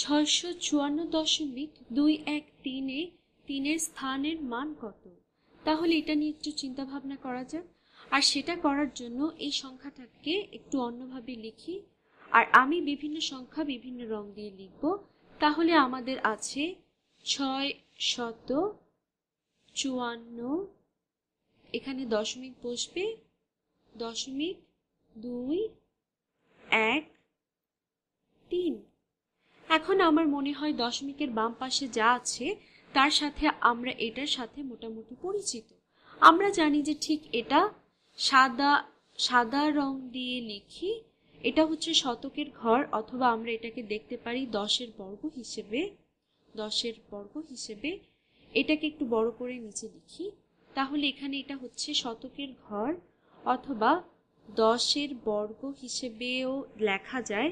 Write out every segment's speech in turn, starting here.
654.213 তিনের স্থানের মান কত? তাহলে এটা নিয়ে একটু চিন্তা ভাবনা করা যাক। আর সেটা করার জন্য এই সংখ্যাটাকে একটু অন্যভাবে লিখি, আর আমি বিভিন্ন সংখ্যা বিভিন্ন রং দিয়ে লিখব। তাহলে আমাদের আছে 654, এখানে দশমিক বসবে, 0.213। এখন আমার মনে হয় দশমিকের বাম পাশে যা আছে তার সাথে আমরা এটার সাথে মোটামুটি পরিচিত। আমরা জানি যে ঠিক এটা সাদা রং দিয়ে লিখি, এটা হচ্ছে শতকের ঘর, অথবা আমরা এটাকে দেখতে পারি 10-এর বর্গ হিসেবে। এটাকে একটু বড় করে নিচে লিখি, তাহলে এখানে এটা হচ্ছে শতকের ঘর, অথবা 10-এর বর্গ হিসেবেও লেখা যায়,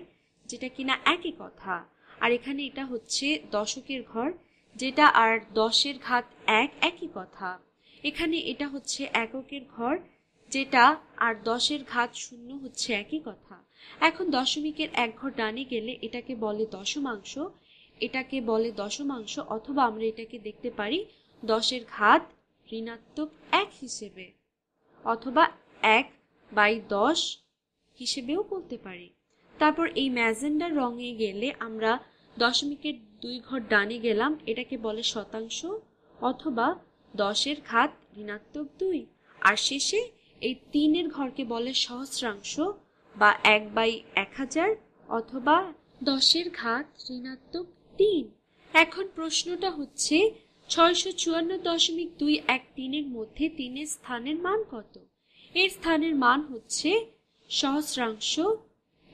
যেটা কিনা একই কথা। আর এখানে এটা হচ্ছে দশকের ঘর, যেটা আর 10-এর ঘাত 1 একই কথা। এখানে এটা হচ্ছে এককের ঘর, যেটা আর 10-এর ঘাত 0 হচ্ছে একই কথা। এখন দশমিকের এক ঘর ডানে গেলে এটাকে বলে দশমাংশ, অথবা আমরা এটাকে দেখতে পারি 10-এর ঘাত ঋণাত্মক 1 হিসেবে, অথবা 1/10 হিসেবেও বলতে পারি। তারপর এই ম্যাজেন্ডার রঙে গেলে আমরা দশমিকের 2 ঘর ডানে গেলাম, এটাকে বলে শতাংশ, অথবা 10-এর ঘাত ঋণাত্মক 2। আর শেষে এই 3-এর ঘরকে বলে সহস্রাংশ বা 1/1000, অথবা 10-এর ঘাত ঋণাত্মক 3। এখন প্রশ্নটা হচ্ছে 654.213 মধ্যে 3-এর স্থানের মান কত? এর স্থানের মান হচ্ছে সহস্রাংশ।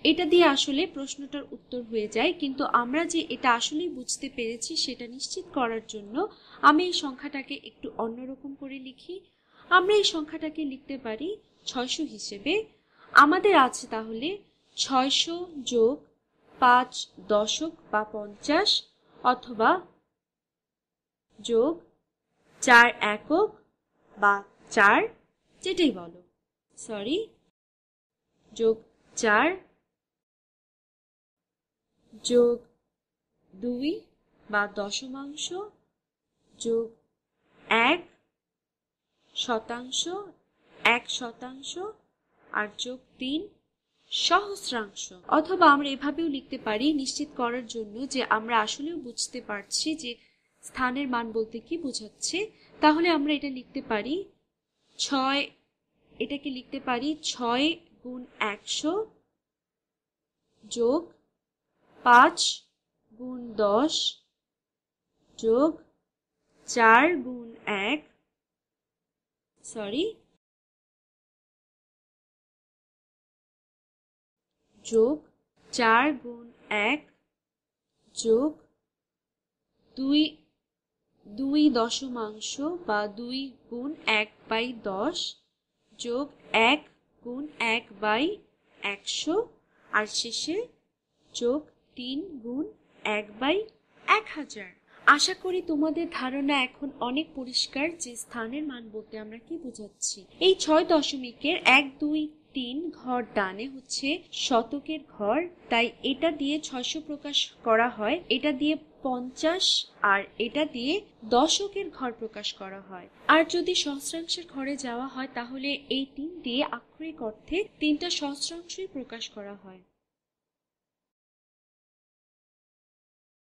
এটা দিয়ে আসলে প্রশ্নটার উত্তর হয়ে যায়, কিন্তু আমরা যে এটা আসলেই বুঝতে পেরেছি সেটা নিশ্চিত করার জন্য আমি এই সংখ্যাটাকে একটু অন্যরকম করে লিখি। আমরা এই সংখ্যাটাকে লিখতে পারি 600 হিসেবে। আমাদের আছে তাহলে 600 যোগ 5 দশক বা 50, অথবা যোগ 4 একক বা 4, যেটাই বলো, যোগ 4 যোগ 2 বা দশমাংশ, যোগ 1 শতাংশ, 1 শতাংশ, আর যোগ 3 সহস্রাংশ। অথবা আমরা এভাবেও লিখতে পারি নিশ্চিত করার জন্য যে আমরা আসলেও বুঝতে পারছি যে স্থানের মান বলতে কি বোঝাচ্ছে। তাহলে আমরা এটা লিখতে পারি 6 গুণ 100 যোগ 5 গুণ 10 যোগ 4 গুণ 1 যোগ 4 গুণ 1 যোগ 2 দশমাংশ বা 2 গুণ 1/10 যোগ 1 গুণ 1/100, আর শেষে যোগ 3 গুণ 1/1000। আশা করি তোমাদের ধারণা এখন অনেক পরিষ্কার যে স্থানের মান বলতে আমরা কি বোঝাচ্ছি। এই 6 দশমিকের 1, 2, 3 ঘর ডানে হচ্ছে শতকের ঘর, তাই এটা দিয়ে 600 প্রকাশ করা হয়, এটা দিয়ে 50, আর এটা দিয়ে দশকের ঘর প্রকাশ করা হয়। আর যদি সহস্রাংশের ঘরে যাওয়া হয় তাহলে এই 3 দিয়ে আক্ষরিক অর্থে 3টা সহস্রাংশই প্রকাশ করা হয়।